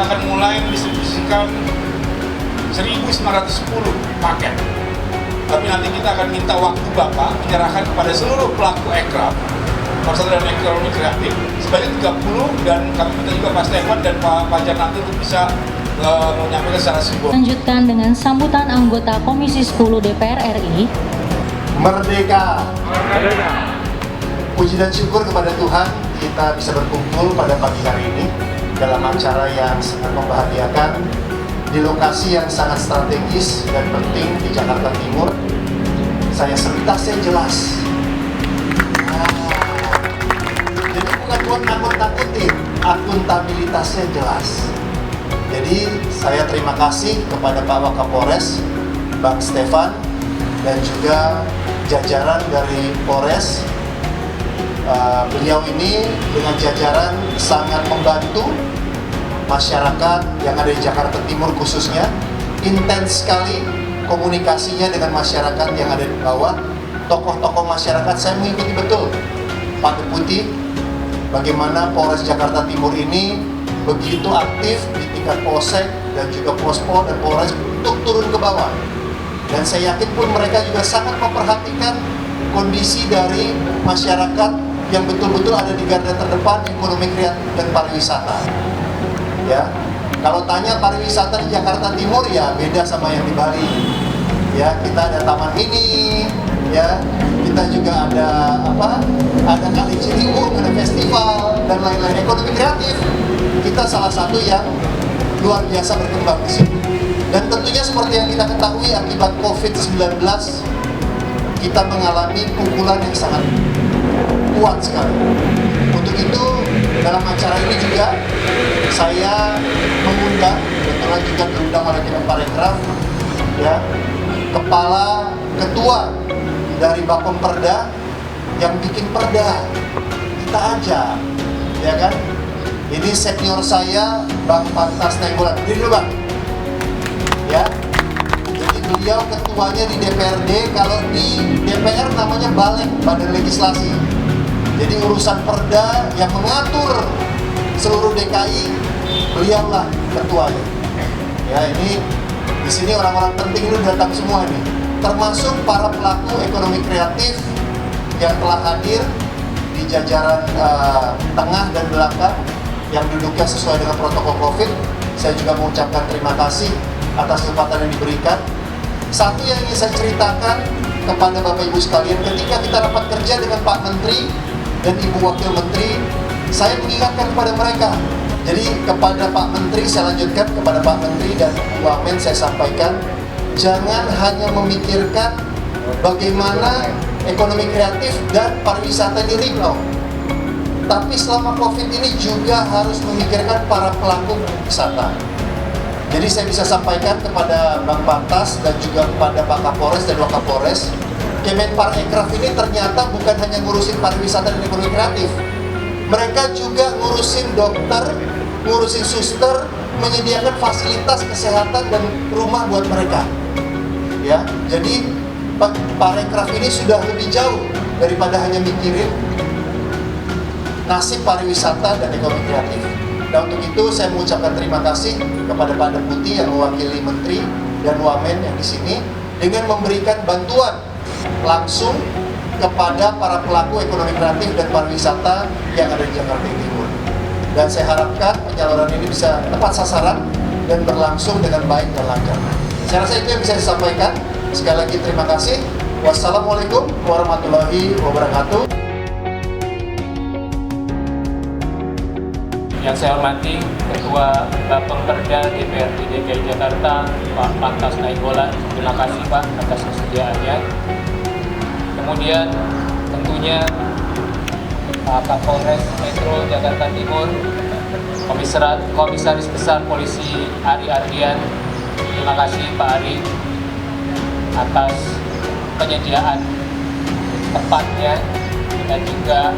akan mulai mendistribusikan 1.910 paket. Tapi nanti kita akan minta waktu Bapak menyerahkan kepada seluruh pelaku ekraf, pariwisata dan ekonomi kreatif sebanyak 30, dan kami minta juga Pak Stefan dan Pak Fajar nanti untuk bisa menyampaikan secara simbol. Lanjutkan dengan sambutan anggota Komisi 10 DPR RI. Merdeka! Merdeka! Puji dan syukur kepada Tuhan kita bisa berkumpul pada pagi hari ini dalam acara yang sangat membahagiakan di lokasi yang sangat strategis dan penting di Jakarta Timur. Saya seritasnya jelas. Jadi bukan nakut-nakutin, akuntabilitasnya jelas. Jadi saya terima kasih kepada Pak Wakapolres, Bang Stefan, dan juga jajaran dari Polres. Beliau ini dengan jajaran sangat membantu masyarakat yang ada di Jakarta Timur khususnya. Intens sekali komunikasinya dengan masyarakat yang ada di bawah. Tokoh-tokoh masyarakat saya mengikuti betul Pak Deputi, bagaimana Polres Jakarta Timur ini begitu aktif di tingkat Polsek dan juga Pospol dan Polres untuk turun ke bawah. Dan saya yakin pun mereka juga sangat memperhatikan kondisi dari masyarakat yang betul-betul ada di garda terdepan ekonomi kreatif dan pariwisata. Ya, kalau tanya pariwisata di Jakarta Timur ya beda sama yang di Bali. Ya, kita ada Taman Mini, ya, kita juga ada ada Kali Ciliwung, ada festival dan lain-lain. Ekonomi kreatif kita salah satu yang luar biasa berkembang di sini. Dan tentunya seperti yang kita ketahui akibat COVID-19 kita mengalami pukulan yang sangat kuat sekali. Untuk itu dalam acara ini juga saya mengundang, kebetulan juga diundang oleh Kemenparekraf, ya, kepala ketua dari Bapemperda yang bikin perda, kita ajak, ya kan? Ini senior saya, Bang Pantas Nainggolan. Berdiri dulu Bang. Ya. Jadi beliau ketuanya di DPRD, kalau di DPR namanya Balek, Badan Legislasi. Jadi urusan perda yang mengatur seluruh DKI, beliaulah ketuanya. Ya, ini di sini orang-orang penting ini datang semua nih, termasuk para pelaku ekonomi kreatif yang telah hadir di jajaran tengah dan belakang yang duduknya sesuai dengan protokol COVID. Saya juga mengucapkan terima kasih atas kesempatan yang diberikan. Satu yang ingin saya ceritakan kepada Bapak Ibu sekalian, ketika kita rapat kerja dengan Pak Menteri dan Ibu Wakil Menteri, saya mengingatkan kepada mereka. Jadi kepada Pak Menteri, saya lanjutkan kepada Pak Menteri dan Bu Wamen, saya sampaikan, jangan hanya memikirkan bagaimana ekonomi kreatif dan pariwisata di rebound, tapi selama COVID ini juga harus memikirkan para pelaku wisata. Jadi saya bisa sampaikan kepada Bang Pantas dan juga kepada Pak Kapolres dan Wakapolres, Kemenparekraf ini ternyata bukan hanya ngurusin pariwisata dan ekonomi kreatif. Mereka juga ngurusin dokter, ngurusin suster, menyediakan fasilitas kesehatan dan rumah buat mereka. Ya, jadi Parekraf ini sudah lebih jauh daripada hanya mikirin nasib pariwisata dan ekonomi kreatif. Dan untuk itu saya mengucapkan terima kasih kepada Pak Deputi yang mewakili Menteri dan Wamen yang di sini dengan memberikan bantuan langsung kepada para pelaku ekonomi kreatif dan pariwisata yang ada di Jakarta Timur. Dan saya harapkan penyaluran ini bisa tepat sasaran dan berlangsung dengan baik dan lancar. Saya rasa itu yang bisa disampaikan. Sekali lagi terima kasih. Wassalamualaikum warahmatullahi wabarakatuh. Yang saya hormati Ketua Bapemperda DPRD DKI Jakarta, Pak Pantas Nainggolan. Terima kasih Pak atas kesediaannya. Kemudian tentunya Pak Kapolres Metro Jakarta Timur, Komisaris Besar Polisi Ari Ardian. Terima kasih Pak Ari atas penyediaan tempatnya dan juga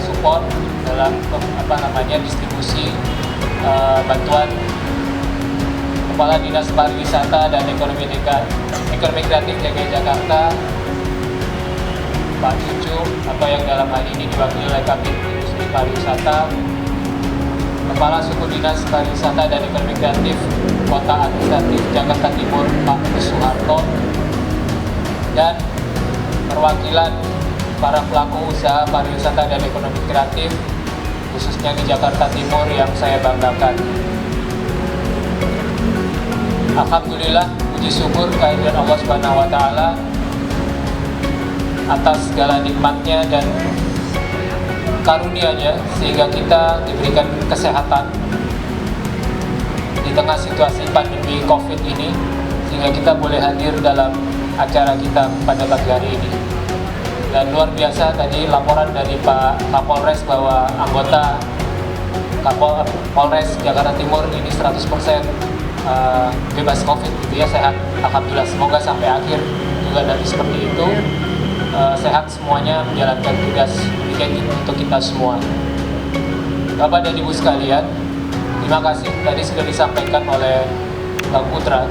support dalam distribusi bantuan. Kepala Dinas Pariwisata dan Ekonomi Kreatif DKI Jakarta, Pak Cucu, atau yang dalam hal ini diwakili oleh Kabid Industri Pariwisata, Kepala Suku Dinas Pariwisata dan Ekonomi Kreatif Kota Administratif Jakarta Timur Pak Suharto, dan perwakilan para pelaku usaha pariwisata dan ekonomi kreatif khususnya di Jakarta Timur yang saya banggakan. Alhamdulillah, puji syukur kehadiran Allah Subhanahu wa Ta'ala atas segala nikmatnya dan karunia-Nya sehingga kita diberikan kesehatan di tengah situasi pandemi Covid ini, sehingga kita boleh hadir dalam acara kita pada pagi hari ini. Dan luar biasa tadi laporan dari Pak Kapolres bahwa anggota Polres Jakarta Timur ini 100% bebas Covid gitu ya, sehat. Alhamdulillah, semoga sampai akhir juga nanti seperti itu, sehat semuanya menjalankan tugas untuk kita semua. Bapak dan Ibu sekalian, terima kasih tadi sudah disampaikan oleh Bang Putra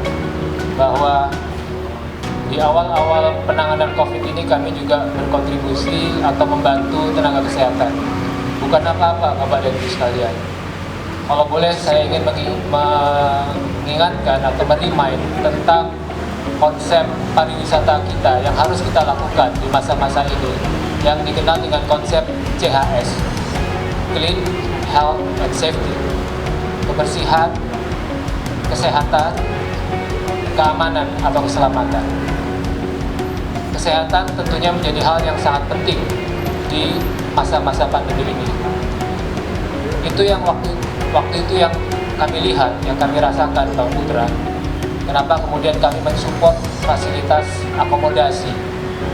bahwa di awal-awal penanganan COVID ini kami juga berkontribusi atau membantu tenaga kesehatan. Bukan apa-apa Bapak dan Ibu sekalian. Kalau boleh saya ingin mengingatkan atau merimain tentang konsep pariwisata kita yang harus kita lakukan di masa-masa ini, yang dikenal dengan konsep CHS, Clean, Health, and Safety. Kebersihan, kesehatan, keamanan atau keselamatan. Kesehatan tentunya menjadi hal yang sangat penting di masa-masa pandemi ini. Itu yang waktu itu yang kami lihat, yang kami rasakan, Bang Putra. Kenapa kemudian kami mensupport fasilitas akomodasi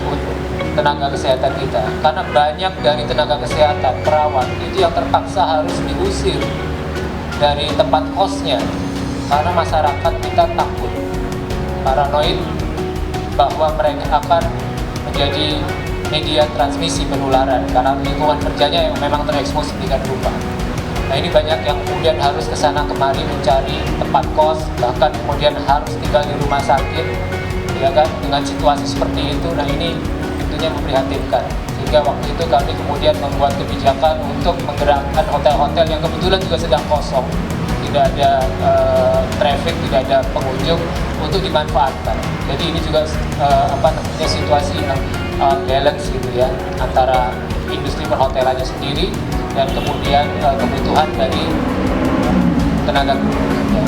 untuk tenaga kesehatan kita? Karena banyak dari tenaga kesehatan, perawat, itu yang terpaksa harus diusir dari tempat kosnya karena masyarakat kita takut, paranoid bahwa mereka akan menjadi media transmisi penularan karena lingkungan kerjanya yang memang terekspos sedemikian rupa. Nah, ini banyak yang kemudian harus kesana kemari mencari tempat kos, bahkan kemudian harus tinggal di rumah sakit, ya kan, dengan situasi seperti itu. Nah, ini tentunya memprihatinkan. Sehingga waktu itu kami kemudian membuat kebijakan untuk menggerakkan hotel-hotel yang kebetulan juga sedang kosong, tidak ada traffic, tidak ada pengunjung, untuk dimanfaatkan. Jadi ini juga situasi yang balance gitu ya, antara industri perhotelannya sendiri dan kemudian kebutuhan dari tenaga kerja.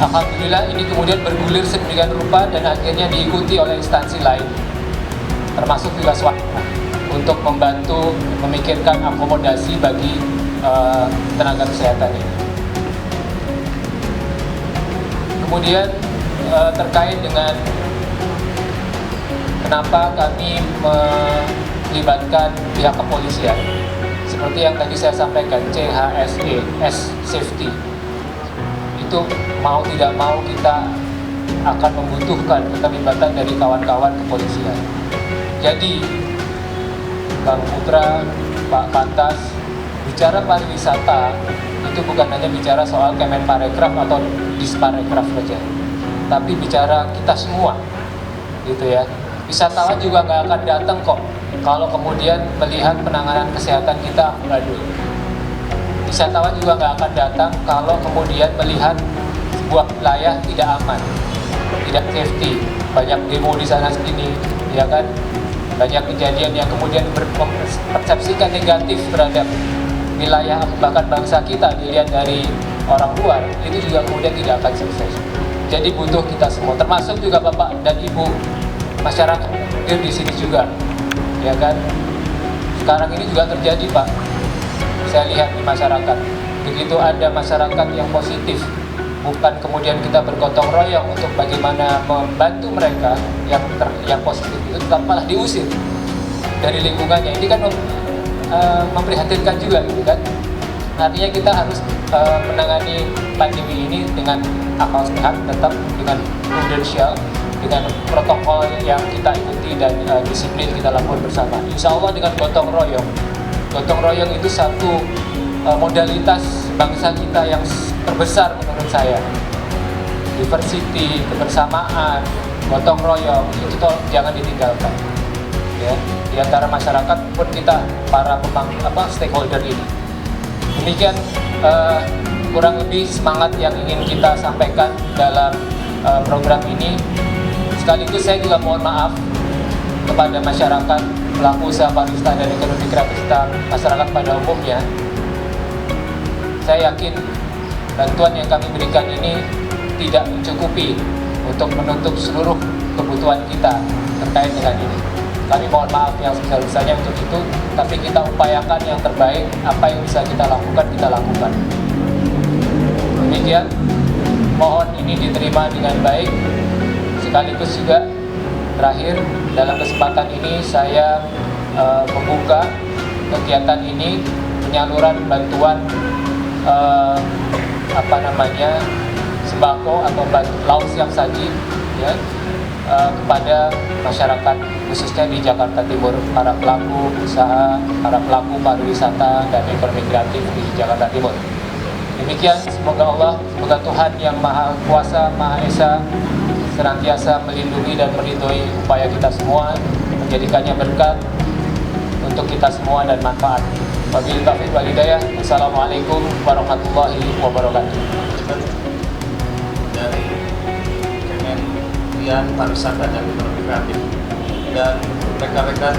Alhamdulillah ini kemudian bergulir sedemikian rupa dan akhirnya diikuti oleh instansi lain, termasuk juga swasta, untuk membantu memikirkan akomodasi bagi tenaga kesehatan ini. Kemudian terkait dengan kenapa kami melibatkan pihak kepolisian, seperti yang tadi saya sampaikan, CHSE, S Safety, itu mau tidak mau kita akan membutuhkan keterlibatan dari kawan-kawan kepolisian. Jadi Bang Putra, Pak Pantas, bicara pariwisata itu bukan hanya bicara soal Kemenparekraf atau Disparekraf saja, tapi bicara kita semua, gitu ya. Wisatawan juga nggak akan datang kok kalau kemudian melihat penanganan kesehatan kita amburadul. Wisatawan juga nggak akan datang kalau kemudian melihat sebuah wilayah tidak aman, tidak safety, banyak demo di sana sini, ya kan? Banyak kejadian yang kemudian berpersepsikan negatif terhadap wilayah bahkan bangsa kita dilihat dari orang luar, itu juga kemudian tidak akan sukses. Jadi butuh kita semua, termasuk juga Bapak dan Ibu masyarakat di sini juga, ya kan? Sekarang ini juga terjadi, Pak. Saya lihat di masyarakat, begitu ada masyarakat yang positif, bukan kemudian kita bergotong royong untuk bagaimana membantu mereka yang positif itu, tetap malah diusir dari lingkungannya. Ini kan memprihatinkan juga, gitu kan? Artinya kita harus menangani pandemi ini dengan akal sehat, tetap dengan prudensial, dengan protokol yang kita ikuti dan disiplin kita lakukan bersama. Insya Allah dengan gotong royong. Gotong royong itu satu modalitas bangsa kita yang terbesar menurut saya. Diversity, kebersamaan, gotong royong itu jangan ditinggalkan. Ya, di antara masyarakat pun kita para stakeholder ini. Demikian kurang lebih semangat yang ingin kita sampaikan dalam program ini. Sekaligus saya juga mohon maaf kepada masyarakat, pelaku usaha pariwisata dan ekonomi kreatif masyarakat pada umumnya. Saya yakin bantuan yang kami berikan ini tidak mencukupi untuk menutup seluruh kebutuhan kita terkait dengan ini. Kami mohon maaf yang sebesar-besarnya untuk itu, tapi kita upayakan yang terbaik, apa yang bisa kita lakukan. Demikian, mohon ini diterima dengan baik. Sekaligus juga terakhir, dalam kesempatan ini saya membuka kegiatan ini, penyaluran bantuan sembako atau lauk siap saji ya, kepada masyarakat khususnya di Jakarta Timur, para pelaku usaha, para pelaku pariwisata dan ekonomi kreatif di Jakarta Timur. Demikian, semoga Tuhan yang Maha Kuasa, Maha Esa senantiasa melindungi dan meridhoi upaya kita semua, menjadikannya berkat untuk kita semua dan manfaat. Wabillahi taufiq wal hidayah. Assalamualaikum warahmatullahi wabarakatuh. Dari Kementerian Pariwisata dan Ekonomi Kreatif dan rekan-rekan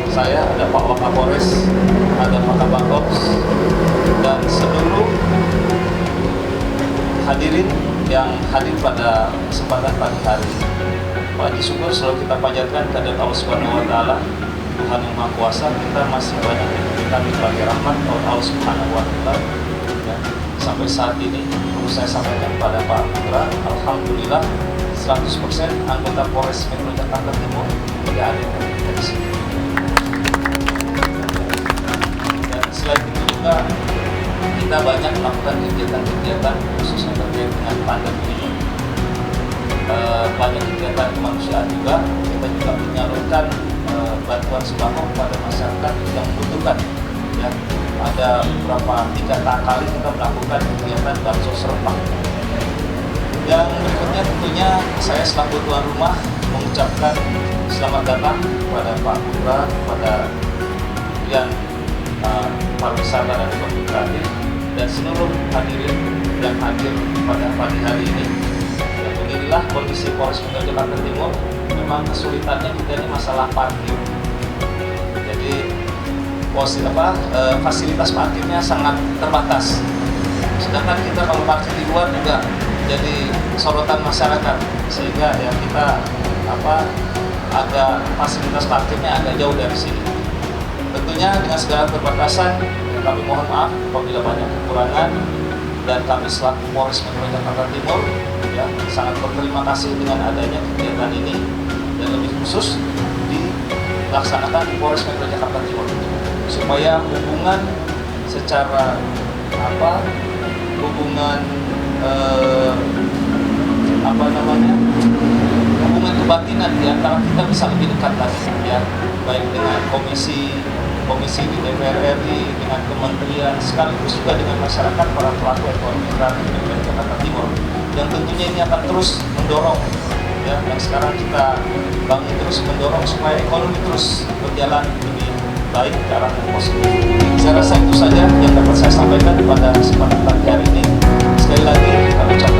saya, ada Pak Wakapolres, ada Pak Kabangops, dan seluruh hadirin yang hadir pada kesempatan pagi hari. Puji syukur selalu kita panjatkan kepada Allah Subhanahu wa Ta'ala, Tuhan yang Maha Kuasa. Kita masih banyak diberikan berbagai rahmat oleh Allah Subhanahu wa Ta'ala. Ya, sampai saat ini perlu saya sampaikan pada Pak Putra, alhamdulillah 100% anggota Polres Metro Jakarta Timur tidak ada yang di sini. Dan selain itu juga kita banyak melakukan kegiatan-kegiatan khususnya terkait dengan pandemi ini. Banyak kegiatan kemanusiaan juga. Kita juga menyalurkan bantuan sembako kepada masyarakat yang membutuhkan. Ya, ada beberapa 3 kali kita melakukan kegiatan bansos serentak. Yang berikutnya tentunya saya selaku tuan rumah mengucapkan selamat datang kepada Pak Putra, kepada Kementerian Pariwisata dan Ekonomi Kreatif, dan seluruh hadirin yang hadir pada pagi hari ini. Dan beginilah kondisi Polres Metro Jakarta Timur. Memang kesulitannya kita ini masalah parkir. Jadi fasilitas parkirnya sangat terbatas. Sedangkan kita kalau parkir di luar juga jadi sorotan masyarakat, sehingga ya kita agak fasilitas parkirnya agak jauh dari sini. Tentunya dengan segala keterbatasan kami mohon maaf apabila banyak kekurangan, dan kami selaku Polres Metro Jakarta Timur ya sangat berterima kasih dengan adanya kegiatan ini, dan lebih khusus dilaksanakan di Polres Metro Jakarta Timur supaya hubungan secara hubungan kebatinan di antara kita bisa lebih dekat lagi ya, baik dengan komisi di DPR RI, dengan kementerian, sekaligus juga dengan masyarakat, para pelaku ekonomi kreatif di Jakarta Timur, yang tentunya ini akan terus mendorong ya, yang sekarang kita bangun terus mendorong supaya ekonomi terus berjalan lebih baik ke arah yang positif. Saya rasa itu saja yang dapat saya sampaikan pada kesempatan pagi hari ini. Sekali lagi kami ucapkan